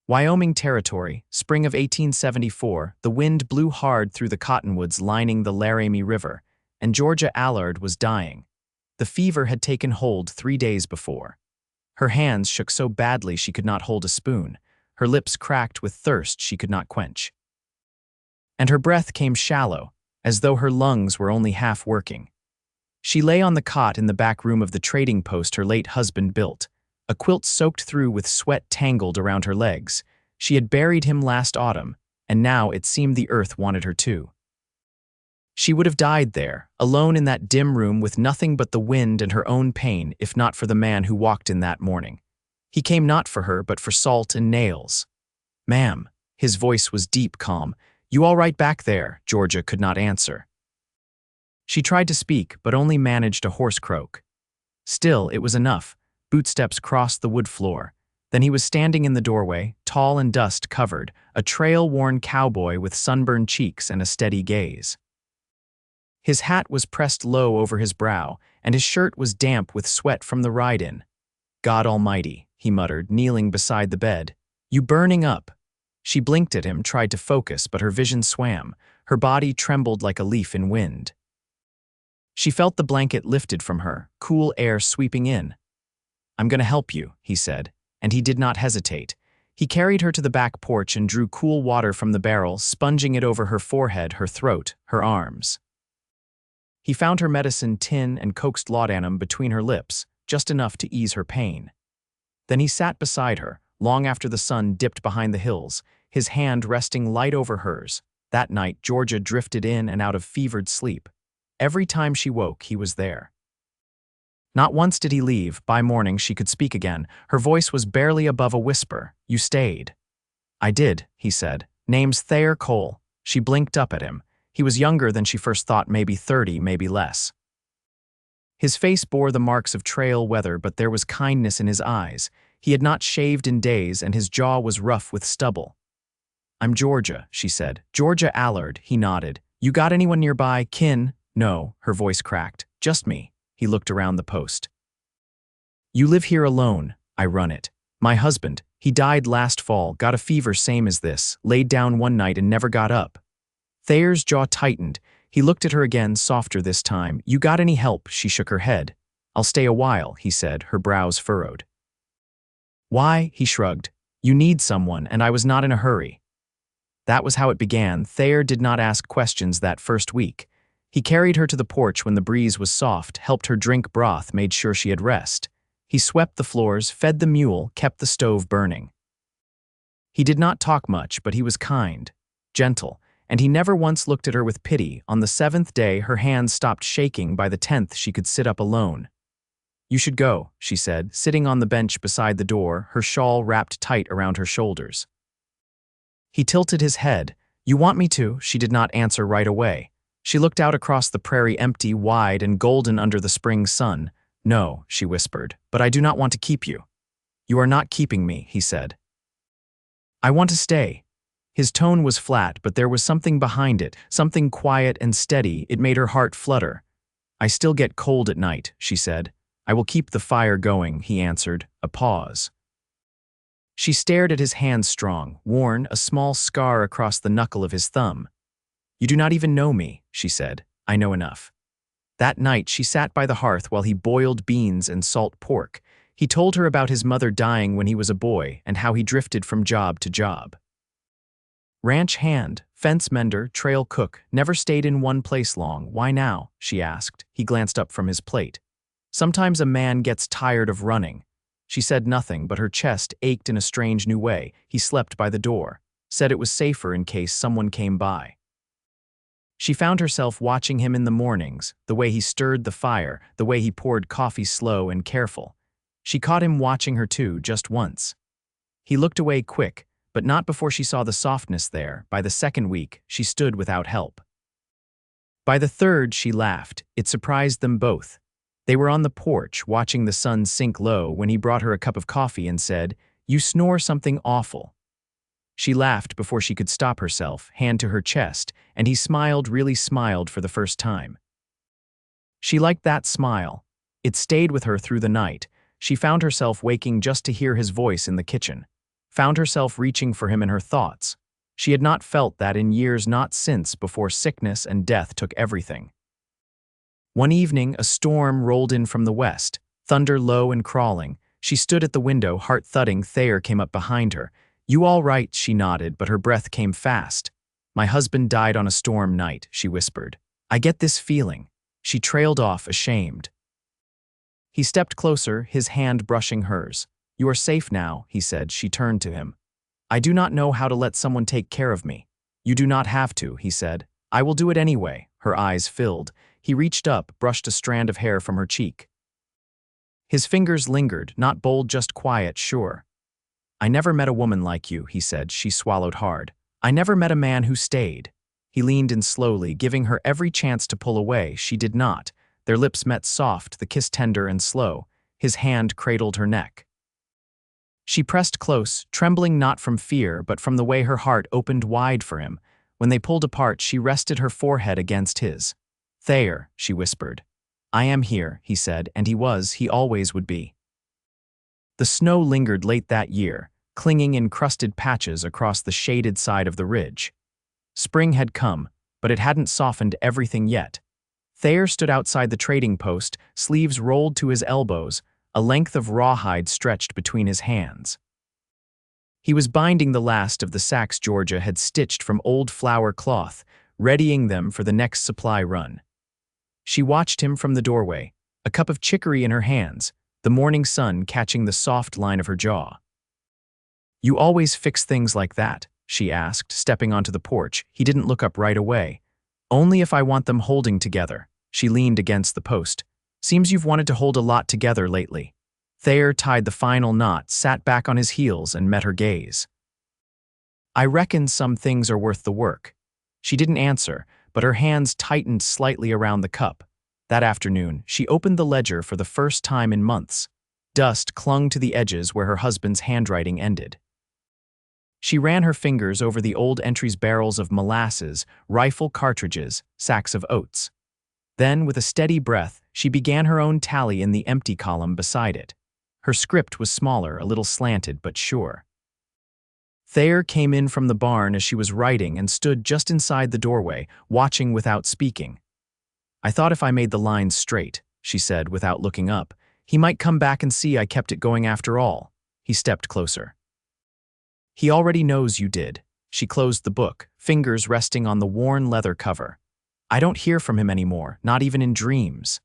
Wyoming Territory, spring of 1874, the wind blew hard through the cottonwoods lining the Laramie River, and Georgia Allard was dying. The fever had taken hold 3 days before. Her hands shook so badly she could not hold a spoon, her lips cracked with thirst she could not quench. And her breath came shallow, as though her lungs were only half working. She lay on the cot in the back room of the trading post her late husband built, a quilt soaked through with sweat tangled around her legs. She had buried him last autumn, and now it seemed the earth wanted her too. She would have died there, alone in that dim room with nothing but the wind and her own pain if not for the man who walked in that morning. He came not for her but for salt and nails. "Ma'am," his voice was deep calm. "You all right back there?" Georgia could not answer. She tried to speak, but only managed a hoarse croak. Still, it was enough. Bootsteps crossed the wood floor. Then he was standing in the doorway, tall and dust-covered, a trail-worn cowboy with sunburned cheeks and a steady gaze. His hat was pressed low over his brow, and his shirt was damp with sweat from the ride-in. "God Almighty," he muttered, kneeling beside the bed. "You burning up." She blinked at him, tried to focus, but her vision swam. Her body trembled like a leaf in wind. She felt the blanket lifted from her, cool air sweeping in. "I'm going to help you," he said, and he did not hesitate. He carried her to the back porch and drew cool water from the barrel, sponging it over her forehead, her throat, her arms. He found her medicine tin and coaxed laudanum between her lips, just enough to ease her pain. Then he sat beside her, long after the sun dipped behind the hills, his hand resting light over hers. That night, Georgia drifted in and out of fevered sleep. Every time she woke, he was there. Not once did he leave. By morning, she could speak again. Her voice was barely above a whisper. "You stayed." "I did," he said. "Name's Thayer Cole." She blinked up at him. He was younger than she first thought, maybe 30, maybe less. His face bore the marks of trail weather, but there was kindness in his eyes. He had not shaved in days, and his jaw was rough with stubble. "I'm Georgia," she said. "Georgia Allard," he nodded. "You got anyone nearby, kin?" "No," her voice cracked. "Just me." He looked around the post. "You live here alone." "I run it. My husband, he died last fall, got a fever same as this, laid down one night and never got up." Thayer's jaw tightened. He looked at her again, softer this time. "You got any help?" She shook her head. "I'll stay a while," he said, her brows furrowed. "Why?" He shrugged. "You need someone, and I was not in a hurry." That was how it began. Thayer did not ask questions that first week. He carried her to the porch when the breeze was soft, helped her drink broth, made sure she had rest. He swept the floors, fed the mule, kept the stove burning. He did not talk much, but he was kind, gentle, and he never once looked at her with pity. On the 7th day, her hands stopped shaking. By the 10th, she could sit up alone. "You should go," she said, sitting on the bench beside the door, her shawl wrapped tight around her shoulders. He tilted his head. "You want me to?" She did not answer right away. She looked out across the prairie, empty, wide, and golden under the spring sun. "No," she whispered, "but I do not want to keep you." "You are not keeping me," he said. "I want to stay." His tone was flat, but there was something behind it, something quiet and steady. It made her heart flutter. "I still get cold at night," she said. "I will keep the fire going," he answered. A pause. She stared at his hand, strong, worn, a small scar across the knuckle of his thumb. "You do not even know me," she said. "I know enough." That night, she sat by the hearth while he boiled beans and salt pork. He told her about his mother dying when he was a boy and how he drifted from job to job. Ranch hand, fence mender, trail cook, never stayed in one place long. "Why now?" she asked. He glanced up from his plate. "Sometimes a man gets tired of running." She said nothing, but her chest ached in a strange new way. He slept by the door, said it was safer in case someone came by. She found herself watching him in the mornings, the way he stirred the fire, the way he poured coffee slow and careful. She caught him watching her too, just once. He looked away quick, but not before she saw the softness there. By the 2nd week, she stood without help. By the 3rd, she laughed. It surprised them both. They were on the porch, watching the sun sink low, when he brought her a cup of coffee and said, "You snore something awful." She laughed before she could stop herself, hand to her chest, and he smiled, really smiled for the first time. She liked that smile. It stayed with her through the night. She found herself waking just to hear his voice in the kitchen. found herself reaching for him in her thoughts. She had not felt that in years not since before sickness and death took everything. One evening, a storm rolled in from the west, thunder low and crawling. She stood at the window, heart thudding. Thayer came up behind her. "You all right?" she nodded, but her breath came fast. "My husband died on a storm night," she whispered. "I get this feeling." She trailed off, ashamed. He stepped closer, his hand brushing hers. "You are safe now," he said. She turned to him. "I do not know how to let someone take care of me." "You do not have to," he said. "I will do it anyway." Her eyes filled. He reached up, brushed a strand of hair from her cheek. His fingers lingered, not bold, just quiet, sure. "I never met a woman like you," he said. She swallowed hard. "I never met a man who stayed." He leaned in slowly, giving her every chance to pull away. She did not. Their lips met soft, the kiss tender and slow. His hand cradled her neck. She pressed close, trembling not from fear, but from the way her heart opened wide for him. When they pulled apart, she rested her forehead against his. "Thayer," she whispered. "I am here," he said, and he always would be. The snow lingered late that year, clinging in crusted patches across the shaded side of the ridge. Spring had come, but it hadn't softened everything yet. Thayer stood outside the trading post, sleeves rolled to his elbows, a length of rawhide stretched between his hands. He was binding the last of the sacks Georgia had stitched from old flour cloth, readying them for the next supply run. She watched him from the doorway, a cup of chicory in her hands, the morning sun catching the soft line of her jaw. "You always fix things like that?" she asked, stepping onto the porch. He didn't look up right away. "Only if I want them holding together." She leaned against the post. "Seems you've wanted to hold a lot together lately." Thayer tied the final knot, sat back on his heels, and met her gaze. "I reckon some things are worth the work." She didn't answer, but her hands tightened slightly around the cup. That afternoon, she opened the ledger for the first time in months. Dust clung to the edges where her husband's handwriting ended. She ran her fingers over the old entries: barrels of molasses, rifle cartridges, sacks of oats. Then, with a steady breath, she began her own tally in the empty column beside it. Her script was smaller, a little slanted, but sure. Thayer came in from the barn as she was writing and stood just inside the doorway, watching without speaking. "I thought if I made the lines straight," she said without looking up, "he might come back and see I kept it going after all." He stepped closer. "He already knows you did." She closed the book, fingers resting on the worn leather cover. "I don't hear from him anymore, not even in dreams."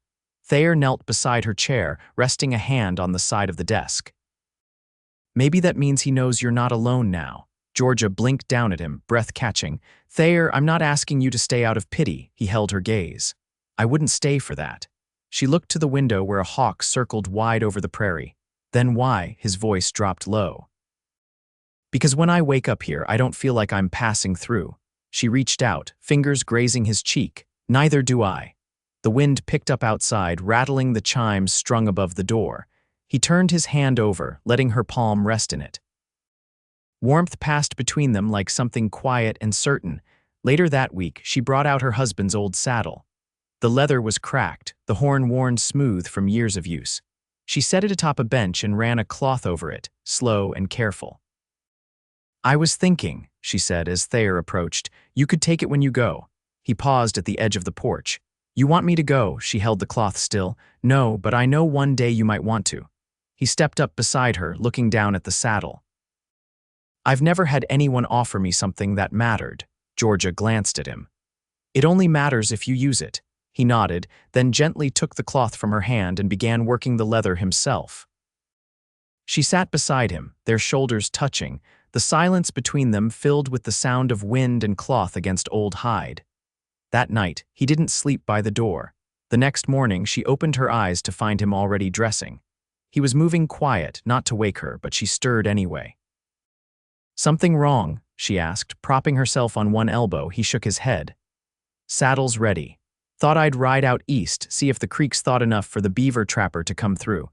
Thayer knelt beside her chair, resting a hand on the side of the desk. "Maybe that means he knows you're not alone now." Georgia blinked down at him, breath catching. "Thayer, I'm not asking you to stay out of pity." He held her gaze. "I wouldn't stay for that." She looked to the window where a hawk circled wide over the prairie. "Then why?" His voice dropped low. "Because when I wake up here, I don't feel like I'm passing through." She reached out, fingers grazing his cheek. "Neither do I." The wind picked up outside, rattling the chimes strung above the door. He turned his hand over, letting her palm rest in it. Warmth passed between them like something quiet and certain. Later that week, she brought out her husband's old saddle. The leather was cracked, the horn worn smooth from years of use. She set it atop a bench and ran a cloth over it, slow and careful. "I was thinking," she said as Thayer approached, "you could take it when you go." He paused at the edge of the porch. "You want me to go?" She held the cloth still. "No, but I know one day you might want to." He stepped up beside her, looking down at the saddle. "I've never had anyone offer me something that mattered." Georgia glanced at him. "It only matters if you use it." He nodded, then gently took the cloth from her hand and began working the leather himself. She sat beside him, their shoulders touching, the silence between them filled with the sound of wind and cloth against old hide. That night, he didn't sleep by the door. The next morning, she opened her eyes to find him already dressing. He was moving quiet, not to wake her, but she stirred anyway. "Something wrong?" she asked, propping herself on one elbow. He shook his head. "Saddle's ready. Thought I'd ride out east, see if the creek's thawed enough for the beaver trapper to come through.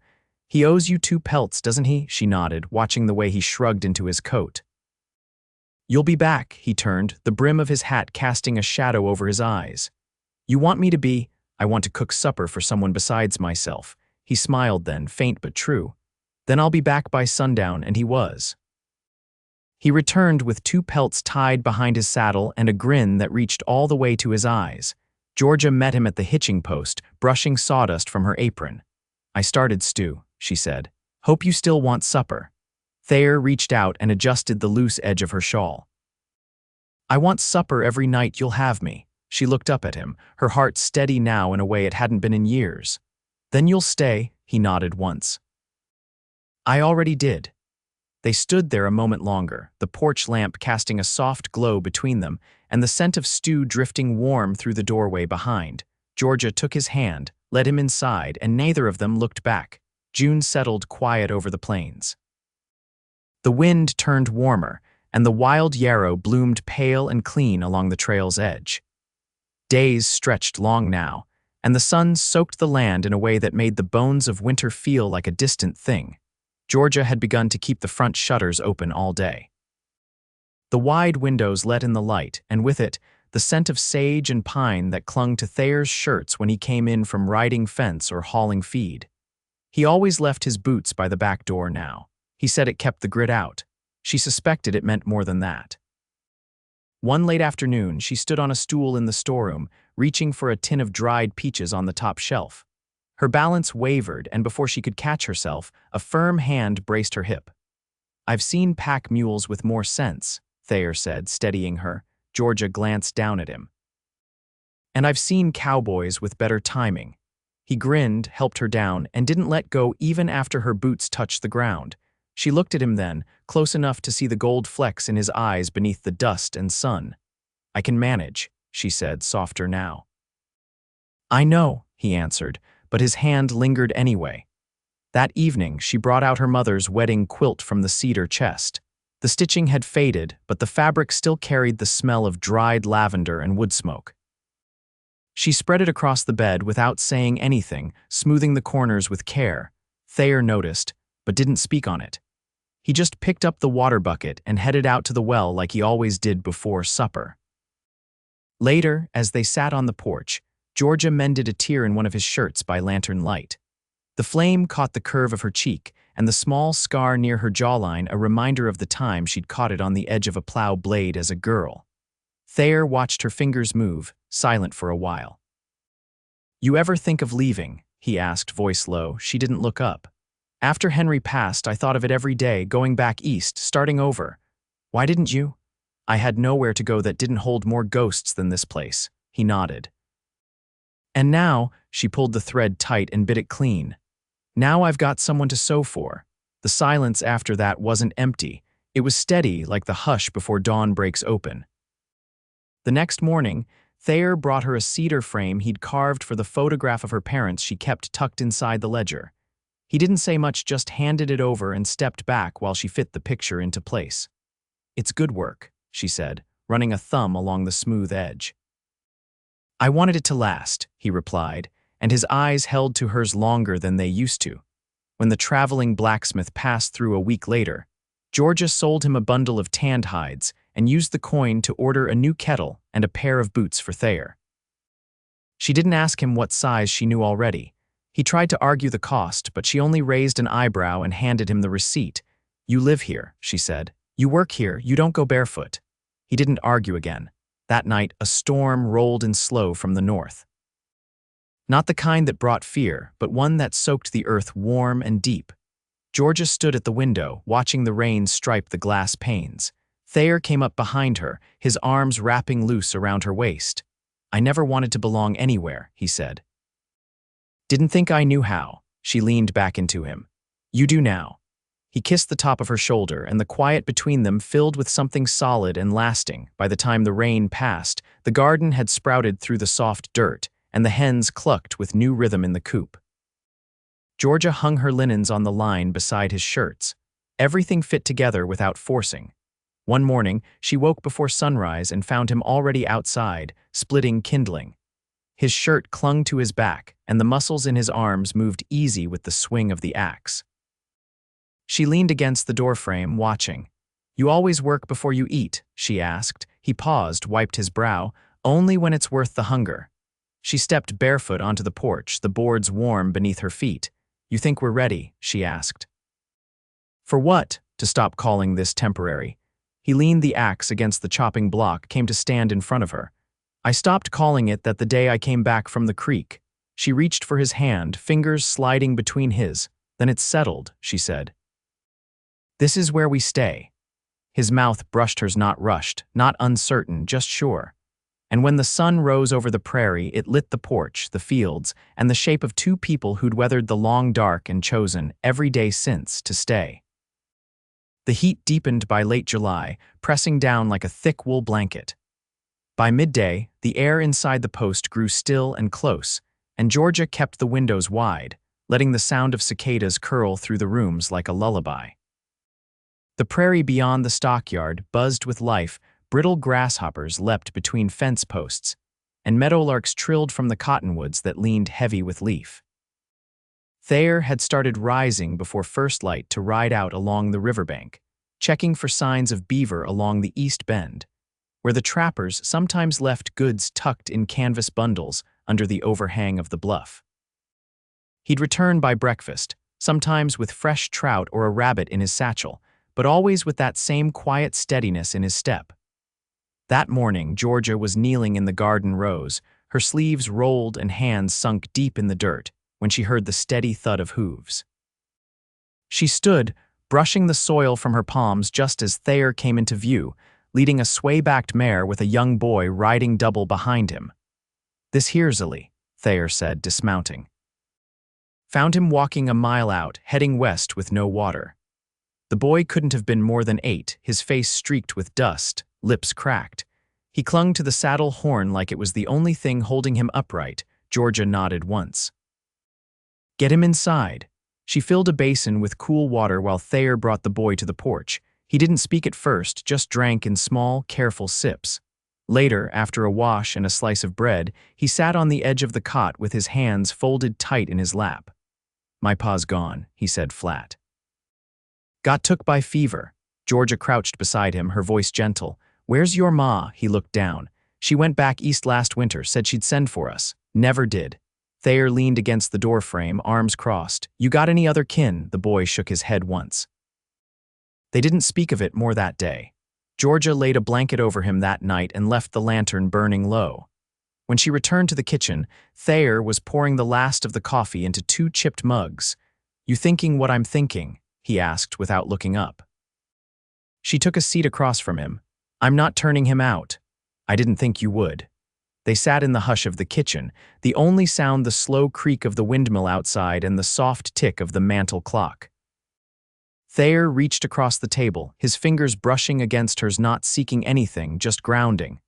He owes you 2 pelts, doesn't he?" She nodded, watching the way he shrugged into his coat. "You'll be back," he turned, the brim of his hat casting a shadow over his eyes. "You want me to be?" "I want to cook supper for someone besides myself." He smiled then, faint but true. "Then I'll be back by sundown," and he was. He returned with 2 pelts tied behind his saddle and a grin that reached all the way to his eyes. Georgia met him at the hitching post, brushing sawdust from her apron. "I started stew," she said. "Hope you still want supper." Thayer reached out and adjusted the loose edge of her shawl. "I want supper every night you'll have me." She looked up at him, her heart steady now in a way it hadn't been in years. "Then you'll stay," he nodded once. "I already did." They stood there a moment longer, the porch lamp casting a soft glow between them, and the scent of stew drifting warm through the doorway behind. Georgia took his hand, led him inside, and neither of them looked back. June settled quiet over the plains. The wind turned warmer, and the wild yarrow bloomed pale and clean along the trail's edge. Days stretched long now, and the sun soaked the land in a way that made the bones of winter feel like a distant thing. Georgia had begun to keep the front shutters open all day. The wide windows let in the light, and with it, the scent of sage and pine that clung to Thayer's shirts when he came in from riding fence or hauling feed. He always left his boots by the back door now. He said it kept the grit out. She suspected it meant more than that. One late afternoon, she stood on a stool in the storeroom, reaching for a tin of dried peaches on the top shelf. Her balance wavered, and before she could catch herself, a firm hand braced her hip. "I've seen pack mules with more sense," Thayer said, steadying her. Georgia glanced down at him. "And I've seen cowboys with better timing." He grinned, helped her down, and didn't let go even after her boots touched the ground. She looked at him then, close enough to see the gold flecks in his eyes beneath the dust and sun. "I can manage," she said, softer now. "I know," he answered, but his hand lingered anyway. That evening, she brought out her mother's wedding quilt from the cedar chest. The stitching had faded, but the fabric still carried the smell of dried lavender and wood smoke. She spread it across the bed without saying anything, smoothing the corners with care. Thayer noticed, but didn't speak on it. He just picked up the water bucket and headed out to the well like he always did before supper. Later, as they sat on the porch, Georgia mended a tear in one of his shirts by lantern light. The flame caught the curve of her cheek, and the small scar near her jawline a reminder of the time she'd caught it on the edge of a plow blade as a girl. Thayer watched her fingers move, silent for a while. "You ever think of leaving?" he asked, voice low. She didn't look up. "After Henry passed, I thought of it every day, going back east, starting over." "Why didn't you?" "I had nowhere to go that didn't hold more ghosts than this place." He nodded. "And now," she pulled the thread tight and bit it clean. "Now I've got someone to sew for." The silence after that wasn't empty. It was steady, like the hush before dawn breaks open. The next morning, Thayer brought her a cedar frame he'd carved for the photograph of her parents she kept tucked inside the ledger. He didn't say much, just handed it over and stepped back while she fit the picture into place. "It's good work," she said, running a thumb along the smooth edge. "I wanted it to last," he replied, and his eyes held to hers longer than they used to. When the traveling blacksmith passed through a week later, Georgia sold him a bundle of tanned hides and used the coin to order a new kettle and a pair of boots for Thayer. She didn't ask him what size she knew already. He tried to argue the cost, but she only raised an eyebrow and handed him the receipt. "You live here," she said. "You work here, you don't go barefoot." He didn't argue again. That night, a storm rolled in slow from the north. Not the kind that brought fear, but one that soaked the earth warm and deep. Georgia stood at the window, watching the rain stripe the glass panes. Thayer came up behind her, his arms wrapping loose around her waist. "I never wanted to belong anywhere," he said. "Didn't think I knew how." She leaned back into him. "You do now." He kissed the top of her shoulder, and the quiet between them filled with something solid and lasting. By the time the rain passed, the garden had sprouted through the soft dirt, and the hens clucked with new rhythm in the coop. Georgia hung her linens on the line beside his shirts. Everything fit together without forcing. One morning, she woke before sunrise and found him already outside, splitting kindling. His shirt clung to his back, and the muscles in his arms moved easy with the swing of the axe. She leaned against the doorframe, watching. "You always work before you eat?" she asked. He paused, wiped his brow. "Only when it's worth the hunger." She stepped barefoot onto the porch, the boards warm beneath her feet. "You think we're ready?" she asked. "For what?" To stop calling this temporary. He leaned the axe against the chopping block, came to stand in front of her. I stopped calling it that the day I came back from the creek. She reached for his hand, fingers sliding between his. Then it's settled, she said. This is where we stay. His mouth brushed hers, not rushed, not uncertain, just sure. And when the sun rose over the prairie, it lit the porch, the fields, and the shape of two people who'd weathered the long dark and chosen, every day since, to stay. The heat deepened by late July, pressing down like a thick wool blanket. By midday, the air inside the post grew still and close, and Georgia kept the windows wide, letting the sound of cicadas curl through the rooms like a lullaby. The prairie beyond the stockyard buzzed with life. Brittle grasshoppers leapt between fence posts, and meadowlarks trilled from the cottonwoods that leaned heavy with leaf. Thayer had started rising before first light to ride out along the riverbank, checking for signs of beaver along the east bend, where the trappers sometimes left goods tucked in canvas bundles under the overhang of the bluff. He'd return by breakfast, sometimes with fresh trout or a rabbit in his satchel, but always with that same quiet steadiness in his step. That morning, Georgia was kneeling in the garden rows, her sleeves rolled and hands sunk deep in the dirt, when she heard the steady thud of hooves. She stood, brushing the soil from her palms just as Thayer came into view, leading a sway-backed mare with a young boy riding double behind him. "This here's Illy," Thayer said, dismounting. Found him walking a mile out, heading west with no water. The boy couldn't have been more than 8, his face streaked with dust, lips cracked. He clung to the saddle horn like it was the only thing holding him upright. Georgia nodded once. "Get him inside." She filled a basin with cool water while Thayer brought the boy to the porch. He didn't speak at first, just drank in small, careful sips. Later, after a wash and a slice of bread, he sat on the edge of the cot with his hands folded tight in his lap. "My pa's gone," he said flat. "Got took by fever." Georgia crouched beside him, her voice gentle. "Where's your ma?" He looked down. "She went back east last winter, said she'd send for us. Never did." Thayer leaned against the doorframe, arms crossed. "You got any other kin?" The boy shook his head once. They didn't speak of it more that day. Georgia laid a blanket over him that night and left the lantern burning low. When she returned to the kitchen, Thayer was pouring the last of the coffee into 2 chipped mugs. "You thinking what I'm thinking?" he asked without looking up. She took a seat across from him. "I'm not turning him out." "I didn't think you would." They sat in the hush of the kitchen, the only sound the slow creak of the windmill outside and the soft tick of the mantel clock. Thayer reached across the table, his fingers brushing against hers, not seeking anything, just grounding.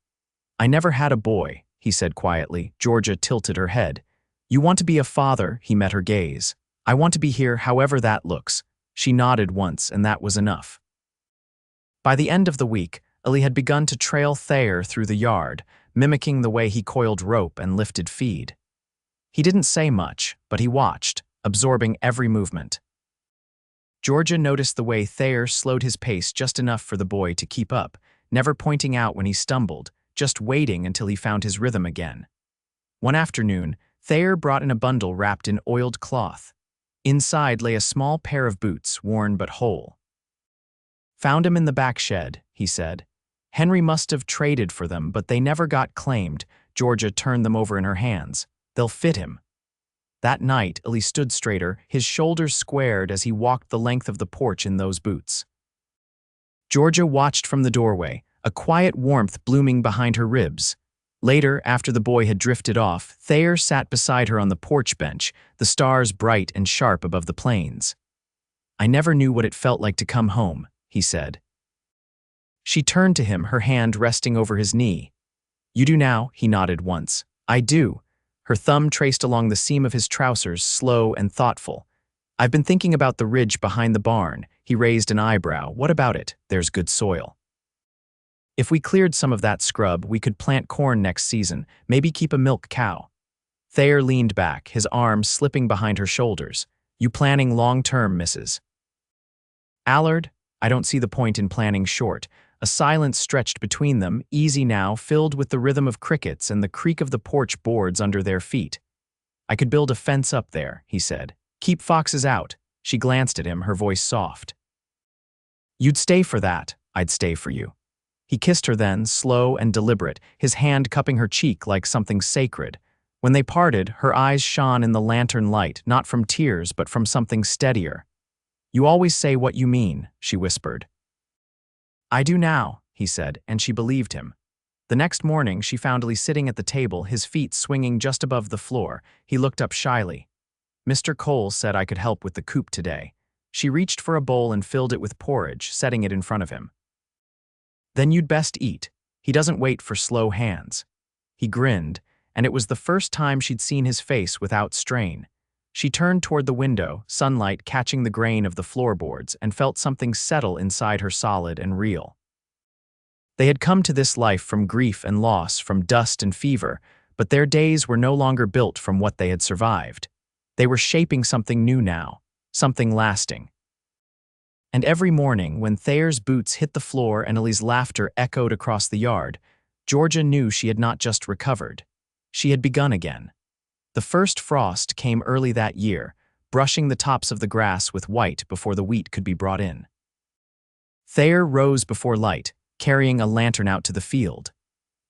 "I never had a boy," he said quietly. Georgia tilted her head. "You want to be a father?" He met her gaze. "I want to be here however that looks." She nodded once, and that was enough. By the end of the week, Illy had begun to trail Thayer through the yard, mimicking the way he coiled rope and lifted feed. He didn't say much, but he watched, absorbing every movement. Georgia noticed the way Thayer slowed his pace just enough for the boy to keep up, never pointing out when he stumbled, just waiting until he found his rhythm again. One afternoon, Thayer brought in a bundle wrapped in oiled cloth. Inside lay a small pair of boots, worn but whole. "Found 'em in the back shed," he said. "Henry must have traded for them, but they never got claimed." Georgia turned them over in her hands. "They'll fit him." That night, Illy stood straighter, his shoulders squared as he walked the length of the porch in those boots. Georgia watched from the doorway, a quiet warmth blooming behind her ribs. Later, after the boy had drifted off, Thayer sat beside her on the porch bench, the stars bright and sharp above the plains. "I never knew what it felt like to come home," he said. She turned to him, her hand resting over his knee. "You do now," he nodded once. "I do." Her thumb traced along the seam of his trousers, slow and thoughtful. "I've been thinking about the ridge behind the barn." He raised an eyebrow. "What about it? There's good soil. If we cleared some of that scrub, we could plant corn next season, maybe keep a milk cow." Thayer leaned back, his arms slipping behind her shoulders. "You planning long-term, Mrs. Allard?" "I don't see the point in planning short." A silence stretched between them, easy now, filled with the rhythm of crickets and the creak of the porch boards under their feet. "I could build a fence up there," he said. "Keep foxes out." She glanced at him, her voice soft. "You'd stay for that?" I'd stay for you." He kissed her then, slow and deliberate, his hand cupping her cheek like something sacred. When they parted, her eyes shone in the lantern light, not from tears, but from something steadier. "You always say what you mean," she whispered. "I do now," he said, and she believed him. The next morning, she found Lee sitting at the table, his feet swinging just above the floor. He looked up shyly. "Mr. Cole said I could help with the coop today." She reached for a bowl and filled it with porridge, setting it in front of him. "Then you'd best eat. He doesn't wait for slow hands." He grinned, and it was the first time she'd seen his face without strain. She turned toward the window, sunlight catching the grain of the floorboards, and felt something settle inside her, solid and real. They had come to this life from grief and loss, from dust and fever, but their days were no longer built from what they had survived. They were shaping something new now, something lasting. And every morning, when Thayer's boots hit the floor and Ellie's laughter echoed across the yard, Georgia knew she had not just recovered. She had begun again. The first frost came early that year, brushing the tops of the grass with white before the wheat could be brought in. Thayer rose before light, carrying a lantern out to the field.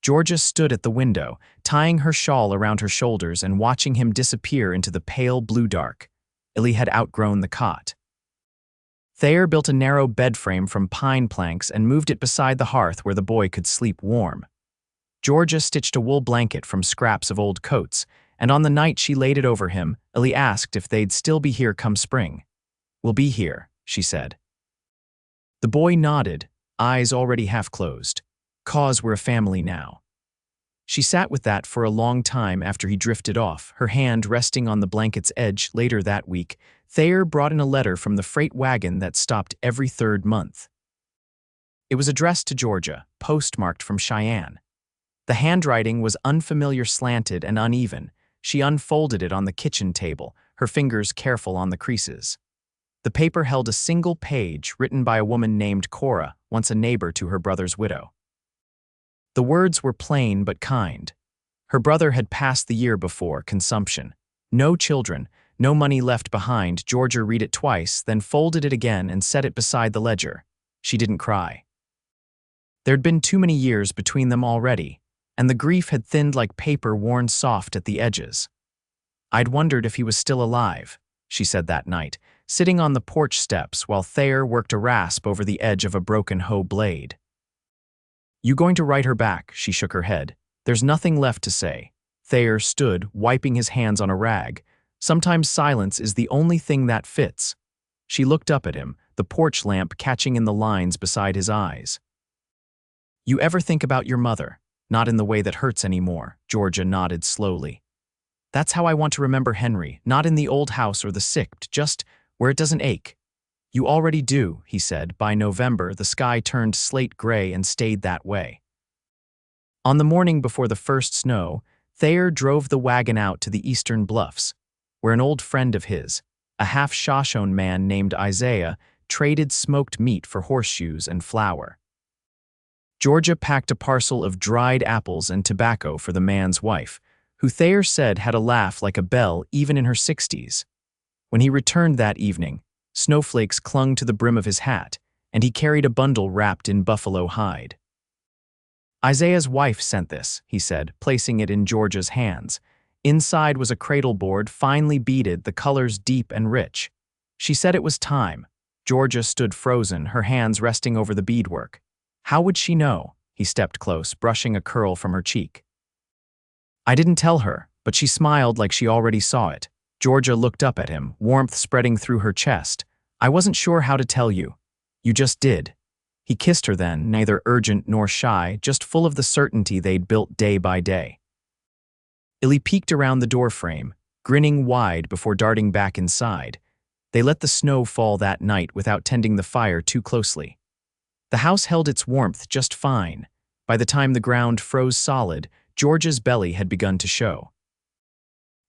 Georgia stood at the window, tying her shawl around her shoulders and watching him disappear into the pale blue dark. Ellie had outgrown the cot. Thayer built a narrow bed frame from pine planks and moved it beside the hearth where the boy could sleep warm. Georgia stitched a wool blanket from scraps of old coats, and on the night she laid it over him, Ellie asked if they'd still be here come spring. "We'll be here," she said. The boy nodded, eyes already half closed. "'Cause we're a family now." She sat with that for a long time after he drifted off, her hand resting on the blanket's edge. Later that week, Thayer brought in a letter from the freight wagon that stopped every third month. It was addressed to Georgia, postmarked from Cheyenne. The handwriting was unfamiliar, slanted, and uneven. She unfolded it on the kitchen table, her fingers careful on the creases. The paper held a single page written by a woman named Cora, once a neighbor to her brother's widow. The words were plain but kind. Her brother had passed the year before, consumption. No children, no money left behind. Georgia read it twice, then folded it again and set it beside the ledger. She didn't cry. There'd been too many years between them already, and the grief had thinned like paper worn soft at the edges. "I'd wondered if he was still alive," she said that night, sitting on the porch steps while Thayer worked a rasp over the edge of a broken hoe blade. "You going to write her back?" She shook her head. "There's nothing left to say." Thayer stood, wiping his hands on a rag. "Sometimes silence is the only thing that fits." She looked up at him, the porch lamp catching in the lines beside his eyes. "You ever think about your mother? Not in the way that hurts anymore." Georgia nodded slowly. "That's how I want to remember Henry, not in the old house or the sick, just where it doesn't ache." "You already do," he said. By November, the sky turned slate gray and stayed that way. On the morning before the first snow, Thayer drove the wagon out to the eastern bluffs, where an old friend of his, a half-Shoshone man named Isaiah, traded smoked meat for horseshoes and flour. Georgia packed a parcel of dried apples and tobacco for the man's wife, who Thayer said had a laugh like a belle even in her 60s. When he returned that evening, snowflakes clung to the brim of his hat, and he carried a bundle wrapped in buffalo hide. "Isaiah's wife sent this," he said, placing it in Georgia's hands. Inside was a cradle board, finely beaded, the colors deep and rich. She said it was time. Georgia stood frozen, her hands resting over the beadwork. How would she know? He stepped close, brushing a curl from her cheek. "I didn't tell her, but she smiled like she already saw it." Georgia looked up at him, warmth spreading through her chest. "I wasn't sure how to tell you. You just did." He kissed her then, neither urgent nor shy, just full of the certainty they'd built day by day. Illy peeked around the doorframe, grinning wide before darting back inside. They let the snow fall that night without tending the fire too closely. The house held its warmth just fine. By the time the ground froze solid, Georgia's belly had begun to show.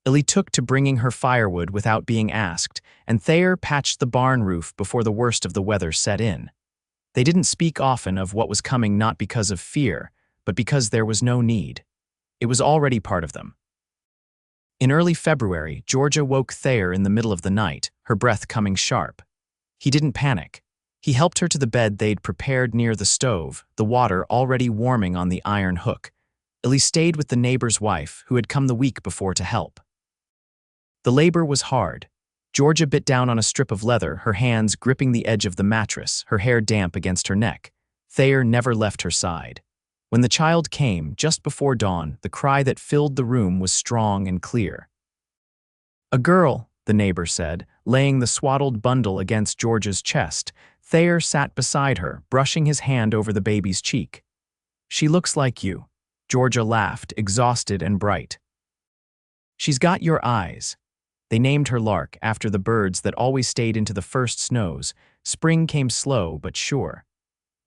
Illy took to bringing her firewood without being asked, and Thayer patched the barn roof before the worst of the weather set in. They didn't speak often of what was coming, not because of fear, but because there was no need. It was already part of them. In early February, Georgia woke Thayer in the middle of the night, her breath coming sharp. He didn't panic. He helped her to the bed they'd prepared near the stove, the water already warming on the iron hook. Illy stayed with the neighbor's wife, who had come the week before to help. The labor was hard. Georgia bit down on a strip of leather, her hands gripping the edge of the mattress, her hair damp against her neck. Thayer never left her side. When the child came, just before dawn, the cry that filled the room was strong and clear. "A girl," the neighbor said, laying the swaddled bundle against Georgia's chest. Thayer sat beside her, brushing his hand over the baby's cheek. "She looks like you." Georgia laughed, exhausted and bright. "She's got your eyes." They named her Lark after the birds that always stayed into the first snows. Spring came slow but sure.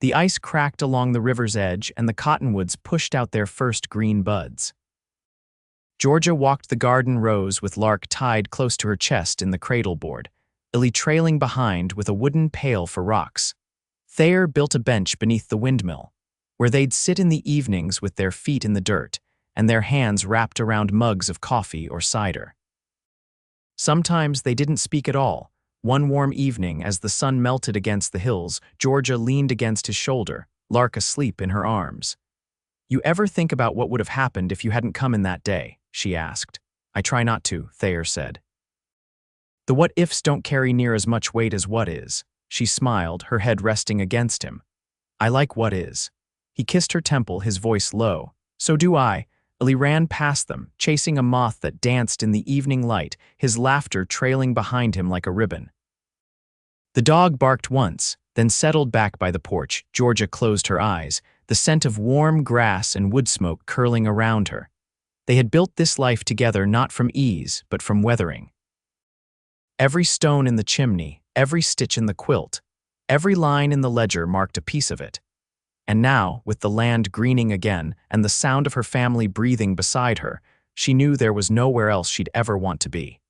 The ice cracked along the river's edge, and the cottonwoods pushed out their first green buds. Georgia walked the garden rows with Lark tied close to her chest in the cradle board, Illy trailing behind with a wooden pail for rocks. Thayer built a bench beneath the windmill, where they'd sit in the evenings with their feet in the dirt and their hands wrapped around mugs of coffee or cider. Sometimes they didn't speak at all. One warm evening, as the sun melted against the hills, Georgia leaned against his shoulder, Lark asleep in her arms. "You ever think about what would have happened if you hadn't come in that day?" she asked. "I try not to," Thayer said. "The what-ifs don't carry near as much weight as what is." She smiled, her head resting against him. "I like what is." He kissed her temple, his voice low. "So do I." Illy ran past them, chasing a moth that danced in the evening light, his laughter trailing behind him like a ribbon. The dog barked once, then settled back by the porch. Georgia closed her eyes, the scent of warm grass and wood smoke curling around her. They had built this life together not from ease, but from weathering. Every stone in the chimney, every stitch in the quilt, every line in the ledger marked a piece of it. And now, with the land greening again and the sound of her family breathing beside her, she knew there was nowhere else she'd ever want to be.